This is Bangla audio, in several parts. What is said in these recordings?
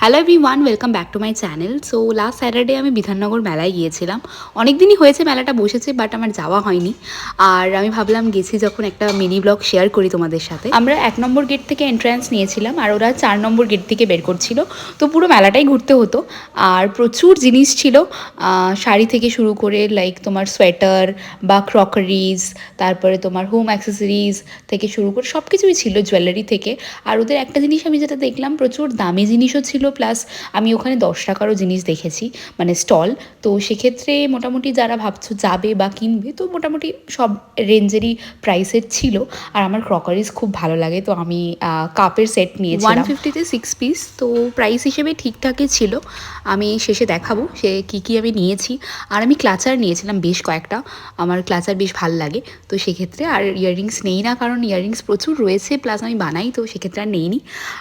Hello everyone, welcome back to my channel. So last Saturday আমি বিধাননগর মেলায় গিয়েছিলাম। অনেক দিনই হয়েছে মেলাটা বসেছে, বাট আমার যাওয়া হয়নি। আর আমি ভাবলাম গেছি যখন একটা মিনি ব্লগ শেয়ার করি তোমাদের সাথে। আমরা 1 নম্বর গেট থেকে এন্ট্রান্স নিয়েছিলাম আর ওরা 4 নম্বর গেট থেকে বের করছিল। তো পুরো মেলাটাই ঘুরতে হতো আর প্রচুর জিনিস ছিল, শাড়ি থেকে শুরু করে লাইক তোমার সোয়েটার বা ক্রকারিজ, তারপরে তোমার হোম অ্যাক্সেসরিজ থেকে শুরু করে সব কিছুই ছিল, জুয়েলারি থেকে। আর ওদের একটা জিনিস আমি যেটা দেখলাম, প্রচুর দামি জিনিসও ছিল, প্লাস আমি ওখানে 10 টাকারও জিনিস দেখেছি, মানে স্টল। তো সেক্ষেত্রে মোটামুটি যারা ভাবছো যাবে বা কিনবে, তো মোটামুটি সব রেঞ্জেরই প্রাইসের ছিল। আর আমার ক্রকারিজ খুব ভালো লাগে, তো আমি কাপের সেট নিয়েছিলাম 150-তে 6 পিস। তো প্রাইস হিসেবে ঠিকঠাকই ছিল। আমি শেষে দেখাবো সে কী আমি নিয়েছি। আর আমি ক্লাচার নিয়েছিলাম বেশ কয়েকটা, আমার ক্লাচার বেশ ভালো লাগে। তো সেক্ষেত্রে আর ইয়াররিংস নেই না, কারণ ইয়াররিংস প্রচুর রয়েছে, প্লাস আমি বানাই, তো সেক্ষেত্রে আর নেইনি।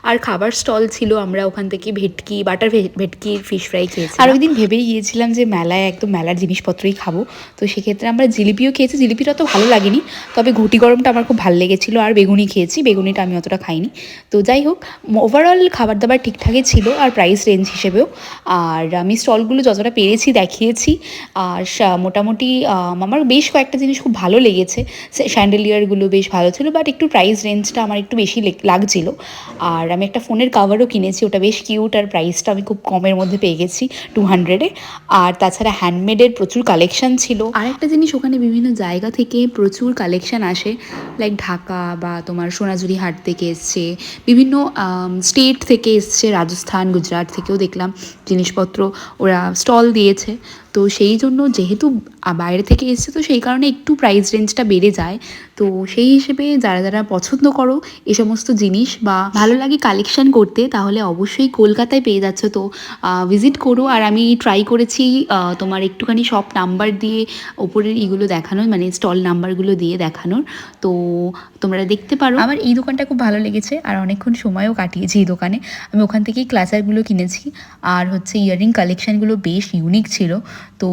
আর খাবার স্টল ছিল, আমরা ওখান থেকে ভেটকি, বাটার ভেটকির ফিশ ফ্রাই খেয়েছি। আর ওই দিন ভেবেই গিয়েছিলাম যে মেলায় একদম মেলার জিনিসপত্রই খাবো। তো সেক্ষেত্রে আমরা জিলিপিও খেয়েছি, জিলিপিটা তো ভালো লাগেনি, তবে ঘুটি গরমটা আমার খুব ভালো লেগেছিলো। আর বেগুনি খেয়েছি, বেগুনিটা আমি অতটা খাইনি। তো যাই হোক, ওভারঅল খাবার দাবার ঠিকঠাকই ছিল আর প্রাইস রেঞ্জ হিসেবেও। আর আমি স্টলগুলো যতটা পেরেছি দেখিয়েছি। আর মোটামুটি আমার বেশ কয়েকটা জিনিস খুব ভালো লেগেছে। স্যান্ডেলিয়ারগুলো বেশ ভালো ছিল, বাট একটু প্রাইস রেঞ্জটা আমার একটু বেশি লাগছিল। আর আমি একটা ফোনের কাভারও কিনেছি, ওটা বেশ কিউট, আর প্রাইসটা আমি খুব কমের মধ্যে পেয়ে গেছি 200-এ। আর তাছাড়া হ্যান্ডমেডের প্রচুর কালেকশন ছিল। আর একটা জিনিস, ওখানে বিভিন্ন জায়গা থেকে প্রচুর কালেকশন আসে, লাইক ঢাকা বা তোমার সোনাঝুরি হাট থেকে এসছে, বিভিন্ন স্টেট থেকে এসছে, রাজস্থান, গুজরাট থেকেও দেখলাম জিনিসপত্র ওরা স্টল দিয়েছে। তো সেই জন্য যেহেতু বাইরে থেকে এসছে, তো সেই কারণে একটু প্রাইস রেঞ্জটা বেড়ে যায়। তো সেই হিসেবে যারা যারা পছন্দ করো এ সমস্ত জিনিস বা ভালো লাগে কালেকশন করতে, তাহলে অবশ্যই কলকাতায় পেয়ে যাচ্ছ। তো ভিজিট করো। আর আমি ট্রাই করেছি তোমার একটুখানি সব নাম্বার দিয়ে ওপরের ইগুলো দেখানোর, মানে স্টল নাম্বারগুলো দিয়ে দেখানোর। তো তোমরা দেখতে পারো। আমার এই দোকানটা খুব ভালো লেগেছে আর অনেকক্ষণ সময়ও কাটিয়েছি এই দোকানে। আমি ওখান থেকেই ক্লাচারগুলো কিনেছি। আর হচ্ছে ইয়াররিং কালেকশানগুলো বেশ ইউনিক ছিল, তো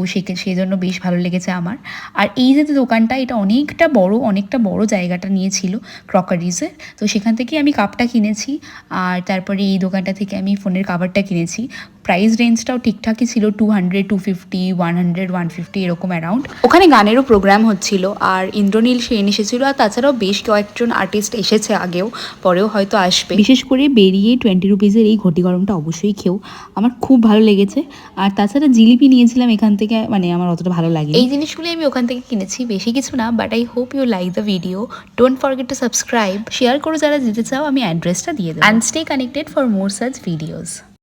সেই জন্য বেশ ভালো লেগেছে আমার। আর এই যে দোকানটা, এটা অনেকটা বড় জায়গাটা নিয়েছিল ক্রকারিজের। তো সেখান থেকে আমি কাপটা কিনেছি। আর তারপরে এই দোকানটা থেকে আমি ফোনের কাভারটা কিনেছি। প্রাইস রেঞ্জটাও ঠিকঠাকই ছিল, 200, 250, 100, 150 এরকম অ্যারাউন্ড। ওখানে গানেরও প্রোগ্রাম হচ্ছিল, আর ইন্দ্রনীল সেন এসেছিল। আর তাছাড়াও বেশ কয়েকজন আর্টিস্ট এসেছে আগেও, পরেও হয়তো আসবে। বিশেষ করে বেরিয়ে 20 রুপিসের এই ঘটি গরমটা অবশ্যই খেও, আমার খুব ভালো লেগেছে। আর তাছাড়া জিলিপি নিয়েছিলাম এখান থেকে, মানে আমার অতটা ভালো লাগে। এই জিনিসগুলি আমি ওখান থেকে কিনেছি, বেশি কিছু না, but I hope you like the video. Don't forget to subscribe, share করো যারা যেতে চাও, আমি অ্যাড্রেসটা দিয়ে দেবো। And stay connected for more such videos.